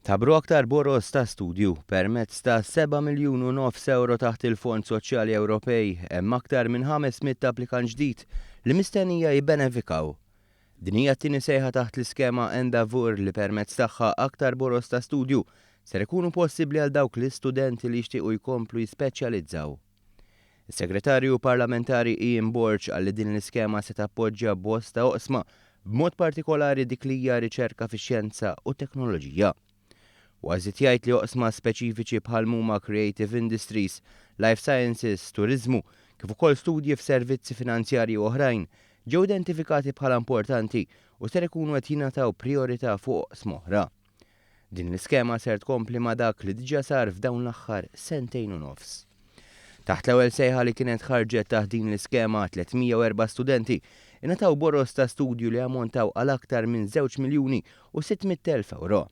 Tabru aktar boros ta' studju permezz ta' 7 miljun u nofs euro taħt il-Fond Soċjali Ewropej hemm aktar minn 500 applikant ġdid li mistennija jibbenefikaw. Din hija t-tieni sejħa taħt l-iskema Endeavour li permezz tagħha aktar boros ta' studju ser ikunu possibbli għal dawk l-istudenti li jixtiequ jkomplu jispeċjalizzaw. Is-Segretarju Parlamentari Ian Borch għalli din l-iskema se tappoġġja bosta oqsma b'mod partikolari dik li hija riċerka fix-xjenza u teknoloġija. Għazit jgħid li oqsma speċifiċi bħal huma Creative Industries, Life Sciences, Turizmu, kif ukoll studji f'servizzi finanzjarji oħrajn ġew identifikati bħala importanti u ser ikunu qed jingħataw priorità fuq oqsma oħra. Din l-iskema ser tkompli ma' dak li diġà sar f'dawn l-aħħar sentejn u nofs. Taħt l-ewwel sejħa li kienet ħarġet taħt din l-iskema 304 studenti ingħataw boros ta' studju li ammontaw għal aktar minn 2 miljuni u 600,000 euro.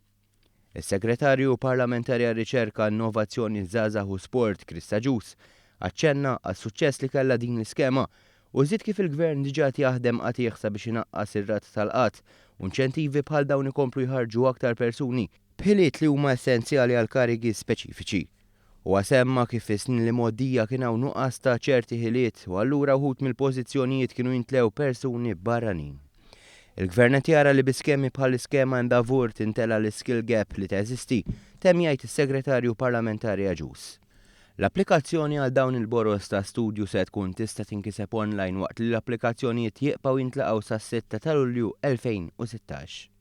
Is-Segretarju Parlamentari għar-Riċerka, Innovazzjoni, Żgħażagħ u Sport, Krista Ġus, aċċenna għas-suċċess li kellha din l-iskema u żied kif il-Gvern diġà jaħdem qatt jeħseb biex inaqqas ir-rata tal-qatt u inċentivi bħal dawn ikomplu jħarġu aktar persuni b'ħiliet li huma essenzjali għal karigi speċifiċi. U semma kif is-snin li moddija kien hawn nuqqas ta' ċerti ħiliet u allura wħud mill-pożizzjonijiet kienu jintlew persuni barranin. Il-Gvern qed jara li biskemi bħall-iskema Endeavour tintela l-skill gap li teżisti, temm jgħid is-Segretarju Parlamentari Ġus. L-applikazzjoni għal dawn il-boros ta' studju se tkun tista' tinkiseb online waqt li l-applikazzjonijiet jibqgħu jintlaqgħu sas-6 ta' Lulju 2016.